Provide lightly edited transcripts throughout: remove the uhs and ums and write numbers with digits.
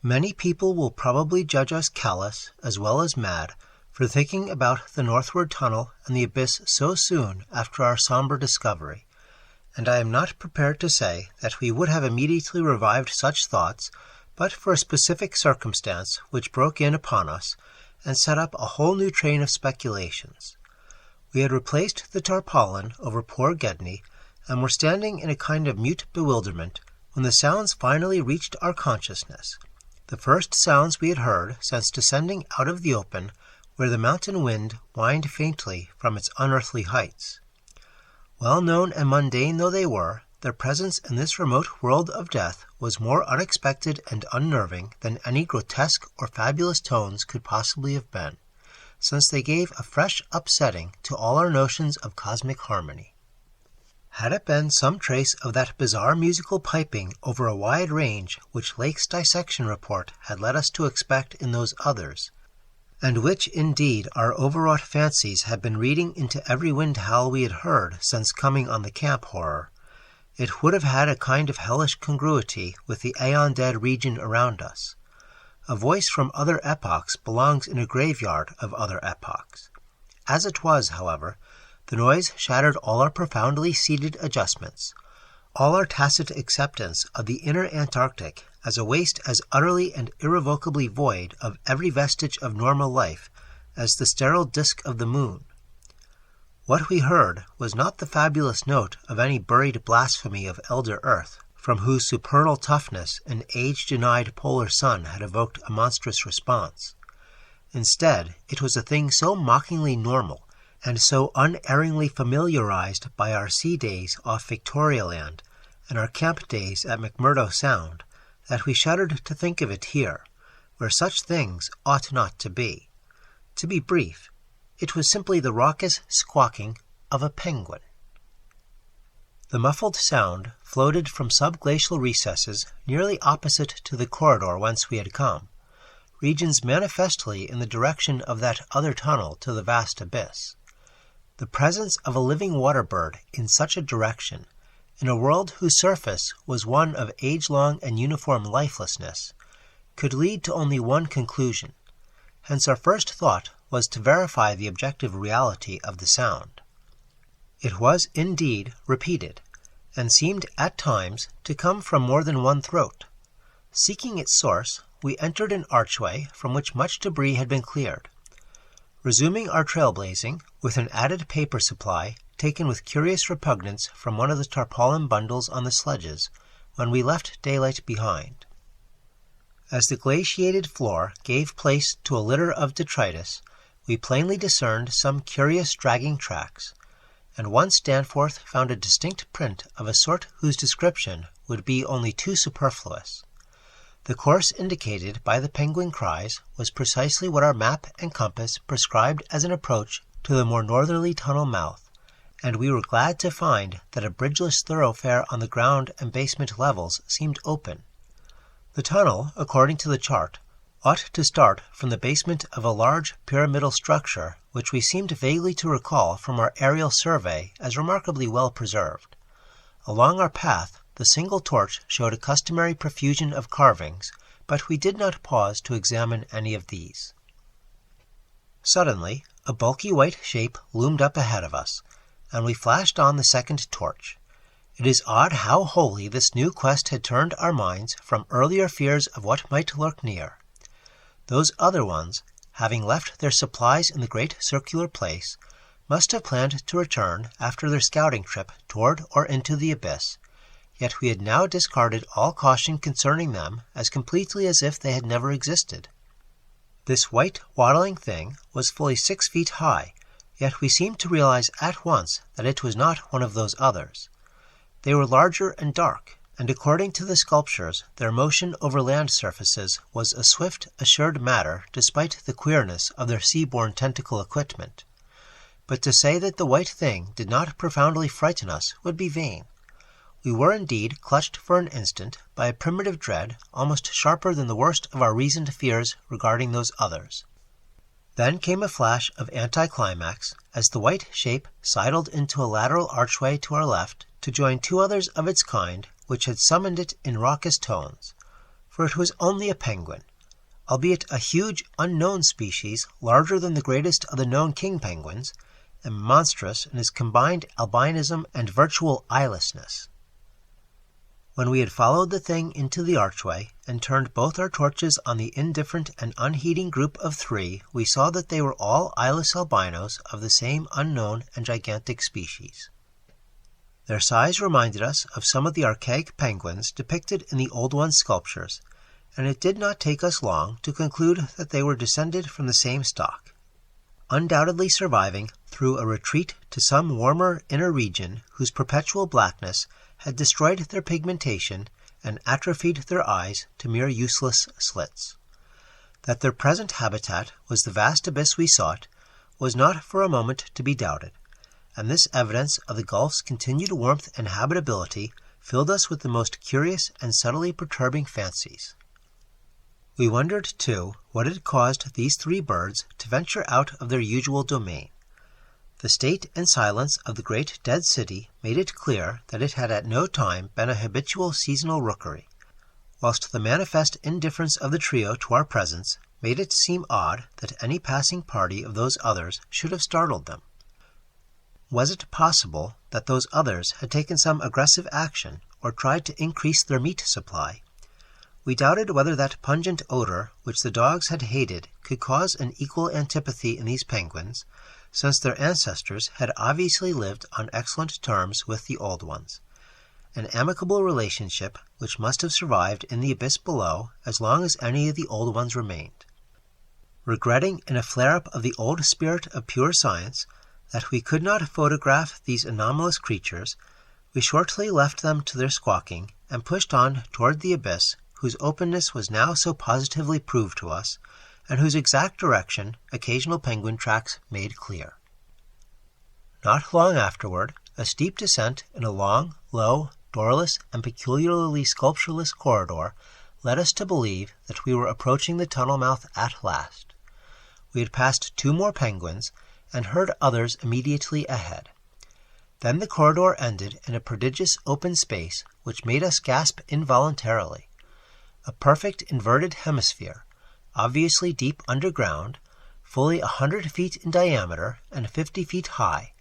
Many people will probably judge us callous as well as mad for thinking about the northward tunnel and the abyss so soon after our somber discovery, and I am not prepared to say that we would have immediately revived such thoughts but for a specific circumstance which broke in upon us and set up a whole new train of speculations. We had replaced the tarpaulin over poor Gedney, and were standing in a kind of mute bewilderment when the sounds finally reached our consciousness, the first sounds we had heard since descending out of the open where the mountain wind whined faintly from its unearthly heights. Well known and mundane though they were, their presence in this remote world of death was more unexpected and unnerving than any grotesque or fabulous tones could possibly have been, since they gave a fresh upsetting to all our notions of cosmic harmony. Had it been some trace of that bizarre musical piping over a wide range which Lake's dissection report had led us to expect in those others, and which indeed our overwrought fancies had been reading into every wind howl we had heard since coming on the camp horror, it would have had a kind of hellish congruity with the aeon-dead region around us. A voice from other epochs belongs in a graveyard of other epochs. As it was, however, the noise shattered all our profoundly seated adjustments, all our tacit acceptance of the inner Antarctic as a waste as utterly and irrevocably void of every vestige of normal life as the sterile disk of the moon. What we heard was not the fabulous note of any buried blasphemy of elder Earth, from whose supernal toughness an age-denied polar sun had evoked a monstrous response. Instead, it was a thing so mockingly normal, and so unerringly familiarized by our sea days off Victoria Land and our camp days at McMurdo Sound, that we shuddered to think of it here, where such things ought not to be. To be brief, it was simply the raucous squawking of a penguin. The muffled sound floated from subglacial recesses nearly opposite to the corridor whence we had come, regions manifestly in the direction of that other tunnel to the vast abyss. The presence of a living water-bird in such a direction, in a world whose surface was one of age-long and uniform lifelessness, could lead to only one conclusion. Hence our first thought was to verify the objective reality of the sound. It was indeed repeated, and seemed at times to come from more than one throat. Seeking its source, we entered an archway from which much debris had been cleared. Resuming our trailblazing, with an added paper supply taken with curious repugnance from one of the tarpaulin bundles on the sledges, when we left daylight behind. As the glaciated floor gave place to a litter of detritus, we plainly discerned some curious dragging tracks, and once Danforth found a distinct print of a sort whose description would be only too superfluous. The course indicated by the penguin cries was precisely what our map and compass prescribed as an approach to the more northerly tunnel mouth, and we were glad to find that a bridgeless thoroughfare on the ground and basement levels seemed open. The tunnel, according to the chart, ought to start from the basement of a large pyramidal structure which we seemed vaguely to recall from our aerial survey as remarkably well preserved. Along our path the single torch showed a customary profusion of carvings, but we did not pause to examine any of these. Suddenly a bulky white shape loomed up ahead of us, and we flashed on the second torch. It is odd how wholly this new quest had turned our minds from earlier fears of what might lurk near. Those other ones, having left their supplies in the great circular place, must have planned to return after their scouting trip toward or into the abyss, yet we had now discarded all caution concerning them as completely as if they had never existed. This white waddling thing was fully 6 feet high, yet we seemed to realize at once that it was not one of those others. They were larger and dark, and according to the sculptures their motion over land surfaces was a swift, assured matter despite the queerness of their sea-borne tentacle equipment. But to say that the white thing did not profoundly frighten us would be vain. We were indeed clutched for an instant by a primitive dread almost sharper than the worst of our reasoned fears regarding those others. Then came a flash of anticlimax as the white shape sidled into a lateral archway to our left to join 2 others of its kind which had summoned it in raucous tones. for it was only a penguin, albeit a huge unknown species larger than the greatest of the known king penguins, and monstrous in his combined albinism and virtual eyelessness. When we had followed the thing into the archway and turned both our torches on the indifferent and unheeding group of three, we saw that they were all eyeless albinos of the same unknown and gigantic species. Their size reminded us of some of the archaic penguins depicted in the Old One's sculptures, and it did not take us long to conclude that they were descended from the same stock, undoubtedly surviving through a retreat to some warmer inner region whose perpetual blackness had destroyed their pigmentation and atrophied their eyes to mere useless slits. That their present habitat was the vast abyss we sought was not for a moment to be doubted, and this evidence of the gulf's continued warmth and habitability filled us with the most curious and subtly perturbing fancies. We wondered, too, what had caused these three birds to venture out of their usual domain. The state and silence of the great dead city made it clear that it had at no time been a habitual seasonal rookery, whilst the manifest indifference of the trio to our presence made it seem odd that any passing party of those others should have startled them. Was it possible that those others had taken some aggressive action or tried to increase their meat supply? We doubted whether that pungent odor which the dogs had hated could cause an equal antipathy in these penguins, since their ancestors had obviously lived on excellent terms with the Old Ones, an amicable relationship which must have survived in the abyss below as long as any of the Old Ones remained. Regretting in a flare-up of the old spirit of pure science that we could not photograph these anomalous creatures, we shortly left them to their squawking and pushed on toward the abyss whose openness was now so positively proved to us, and whose exact direction occasional penguin tracks made clear. Not long afterward, a steep descent in a long, low, doorless, and peculiarly sculptureless corridor led us to believe that we were approaching the tunnel mouth at last. We had passed 2 more penguins, and heard others immediately ahead. Then the corridor ended in a prodigious open space which made us gasp involuntarily. A perfect inverted hemisphere, obviously deep underground, fully 100 feet in diameter and 50 feet high,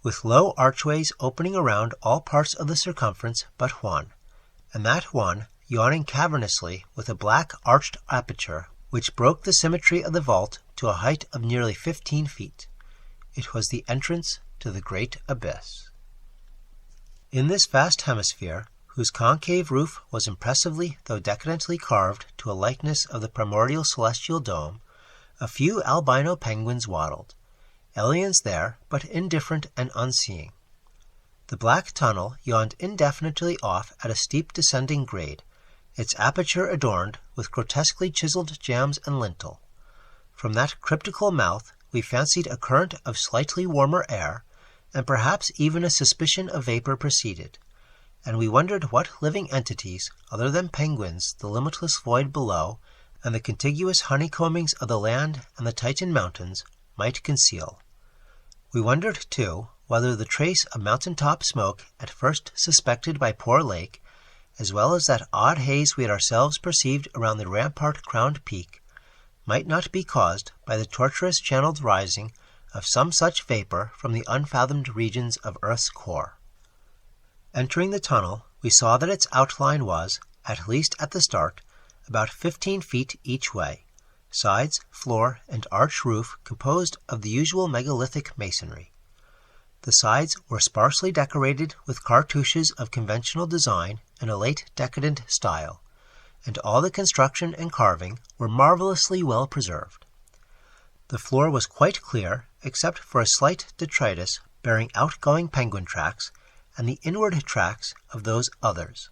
with low archways opening around all parts of the circumference but one, and that one yawning cavernously with a black arched aperture which broke the symmetry of the vault to a height of nearly 15 feet. It was the entrance to the great abyss. In this vast hemisphere, whose concave roof was impressively though decadently carved to a likeness of the primordial celestial dome, a few albino penguins waddled, aliens there, but indifferent and unseeing. The black tunnel yawned indefinitely off at a steep descending grade, its aperture adorned with grotesquely chiseled jambs and lintel. From that cryptical mouth we fancied a current of slightly warmer air, and perhaps even a suspicion of vapor proceeded, and we wondered what living entities other than penguins the limitless void below and the contiguous honeycombings of the land and the Titan mountains might conceal. We wondered, too, whether the trace of mountain-top smoke at first suspected by poor Lake, as well as that odd haze we had ourselves perceived around the rampart-crowned peak, might not be caused by the tortuous channeled rising of some such vapor from the unfathomed regions of Earth's core. Entering the tunnel, we saw that its outline was, at least at the start, about 15 feet each way, sides, floor, and arch roof composed of the usual megalithic masonry. The sides were sparsely decorated with cartouches of conventional design in a late decadent style, and all the construction and carving were marvelously well preserved. The floor was quite clear, except for a slight detritus bearing outgoing penguin tracks and the inward tracks of those others.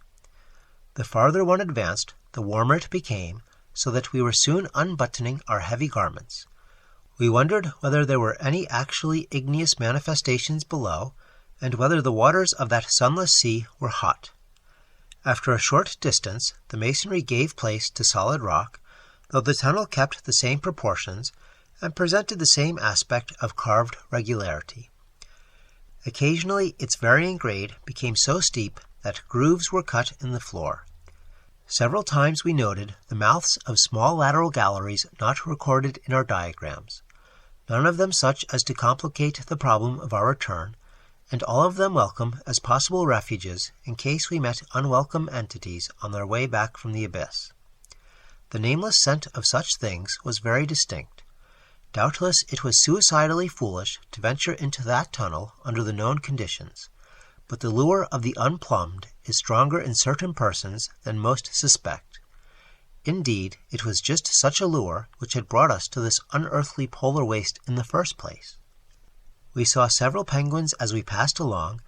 The farther one advanced, the warmer it became, so that we were soon unbuttoning our heavy garments. We wondered whether there were any actually igneous manifestations below, and whether the waters of that sunless sea were hot. After a short distance, the masonry gave place to solid rock, though the tunnel kept the same proportions and presented the same aspect of carved regularity. Occasionally its varying grade became so steep that grooves were cut in the floor. Several times we noted the mouths of small lateral galleries not recorded in our diagrams, none of them such as to complicate the problem of our return, and all of them welcome as possible refuges in case we met unwelcome entities on their way back from the abyss. The nameless scent of such things was very distinct. Doubtless it was suicidally foolish to venture into that tunnel under the known conditions, but the lure of the unplumbed is stronger in certain persons than most suspect. Indeed, it was just such a lure which had brought us to this unearthly polar waste in the first place. We saw several penguins as we passed along,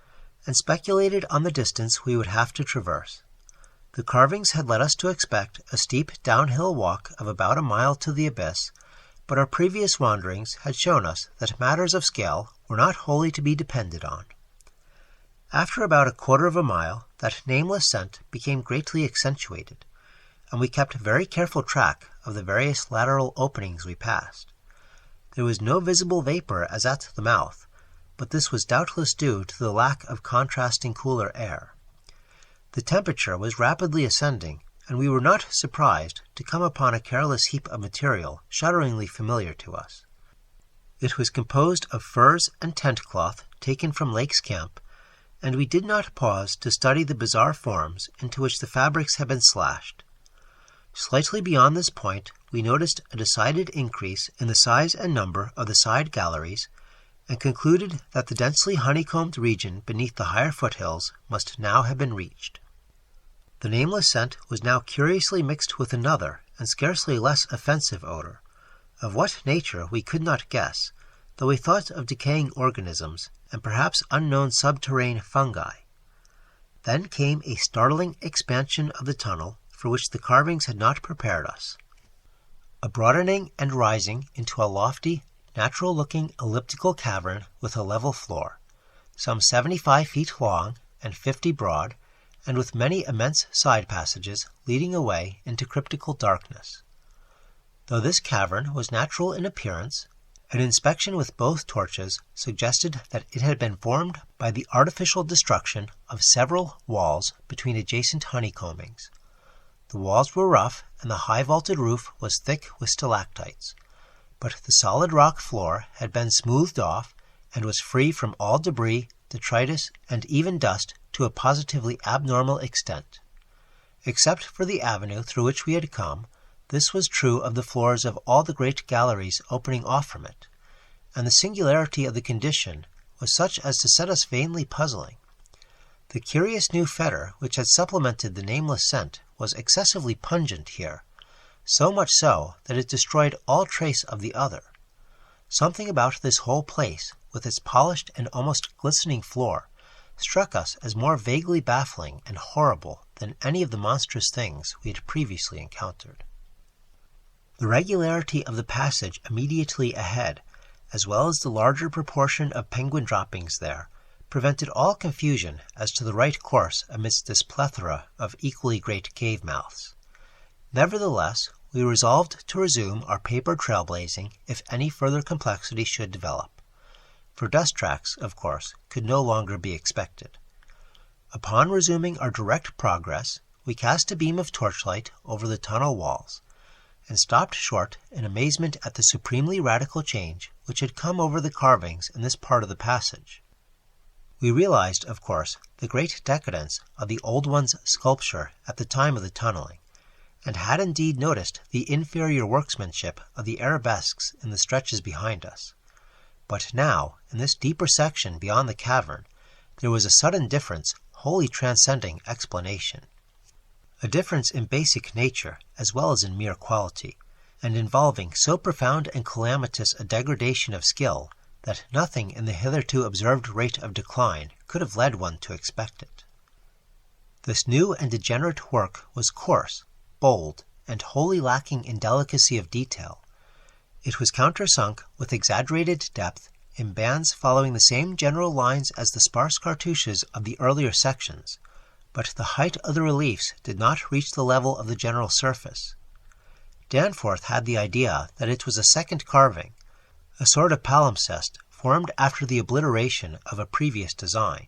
and speculated on the distance we would have to traverse. The carvings had led us to expect a steep downhill walk of about a mile to the abyss, but our previous wanderings had shown us that matters of scale were not wholly to be depended on. After about a quarter of a mile, that nameless scent became greatly accentuated, and we kept very careful track of the various lateral openings we passed. There was no visible vapor as at the mouth, but this was doubtless due to the lack of contrasting cooler air. The temperature was rapidly ascending, and we were not surprised to come upon a careless heap of material shudderingly familiar to us. It was composed of furs and tent cloth taken from Lake's camp, and we did not pause to study the bizarre forms into which the fabrics had been slashed. Slightly beyond this point, we noticed a decided increase in the size and number of the side galleries, and concluded that the densely honeycombed region beneath the higher foothills must now have been reached. The nameless scent was now curiously mixed with another and scarcely less offensive odor. Of what nature we could not guess, though we thought of decaying organisms and perhaps unknown subterranean fungi. Then came a startling expansion of the tunnel for which the carvings had not prepared us. A broadening and rising into a lofty, natural-looking elliptical cavern with a level floor, some 75 feet long and 50 broad, and with many immense side passages leading away into cryptical darkness. Though this cavern was natural in appearance, an inspection with both torches suggested that it had been formed by the artificial destruction of several walls between adjacent honeycombings. The walls were rough, and the high-vaulted roof was thick with stalactites, but the solid rock floor had been smoothed off and was free from all debris, detritus, and even dust to a positively abnormal extent. Except for the avenue through which we had come, this was true of the floors of all the great galleries opening off from it, and the singularity of the condition was such as to set us vainly puzzling. The curious new fetor which had supplemented the nameless scent was excessively pungent here, so much so that it destroyed all trace of the other. Something about this whole place, with its polished and almost glistening floor, struck us as more vaguely baffling and horrible than any of the monstrous things we had previously encountered. The regularity of the passage immediately ahead, as well as the larger proportion of penguin droppings there, prevented all confusion as to the right course amidst this plethora of equally great cave mouths. Nevertheless, we resolved to resume our paper trailblazing if any further complexity should develop, for dust tracks, of course, could no longer be expected. Upon resuming our direct progress, we cast a beam of torchlight over the tunnel walls, and stopped short in amazement at the supremely radical change which had come over the carvings in this part of the passage. We realized, of course, the great decadence of the old one's sculpture at the time of the tunneling, and had indeed noticed the inferior workmanship of the arabesques in the stretches behind us. But now, in this deeper section beyond the cavern, there was a sudden difference wholly transcending explanation. A difference in basic nature as well as in mere quality, and involving so profound and calamitous a degradation of skill that nothing in the hitherto observed rate of decline could have led one to expect it. This new and degenerate work was coarse, bold, and wholly lacking in delicacy of detail. It was countersunk with exaggerated depth in bands following the same general lines as the sparse cartouches of the earlier sections, but the height of the reliefs did not reach the level of the general surface. Danforth had the idea that it was a second carving, a sort of palimpsest formed after the obliteration of a previous design.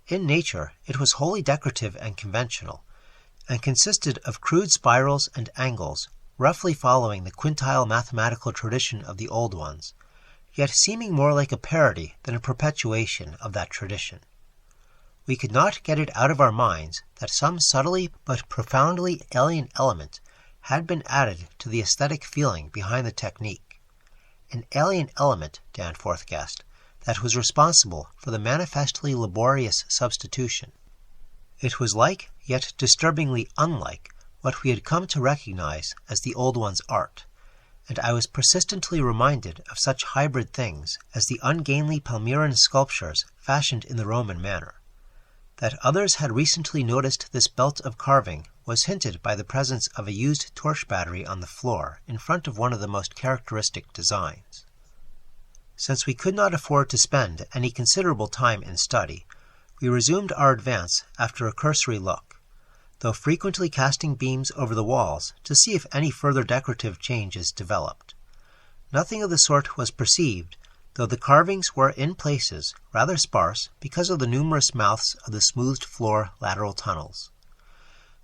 In nature, it was wholly decorative and conventional, and consisted of crude spirals and angles, roughly following the quintile mathematical tradition of the old ones, yet seeming more like a parody than a perpetuation of that tradition. We could not get it out of our minds that some subtly but profoundly alien element had been added to the aesthetic feeling behind the technique. An alien element, Danforth guessed, that was responsible for the manifestly laborious substitution. It was like, yet disturbingly unlike, what we had come to recognize as the old one's art, and I was persistently reminded of such hybrid things as the ungainly Palmyran sculptures fashioned in the Roman manner. That others had recently noticed this belt of carving was hinted by the presence of a used torch battery on the floor in front of one of the most characteristic designs. Since we could not afford to spend any considerable time in study, we resumed our advance after a cursory look, though frequently casting beams over the walls to see if any further decorative changes developed. Nothing of the sort was perceived, though the carvings were in places rather sparse because of the numerous mouths of the smoothed floor lateral tunnels.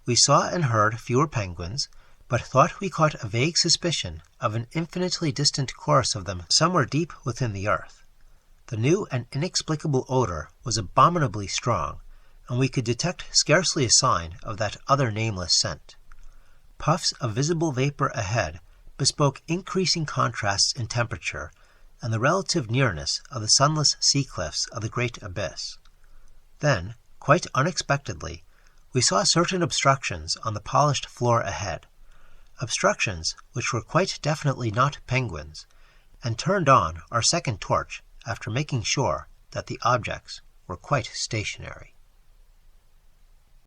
We saw and heard fewer penguins, but thought we caught a vague suspicion of an infinitely distant chorus of them somewhere deep within the earth. The new and inexplicable odor was abominably strong, and we could detect scarcely a sign of that other nameless scent. Puffs of visible vapor ahead bespoke increasing contrasts in temperature and the relative nearness of the sunless sea cliffs of the great abyss. Then, quite unexpectedly, we saw certain obstructions on the polished floor ahead, obstructions which were quite definitely not penguins, and turned on our second torch after making sure that the objects were quite stationary.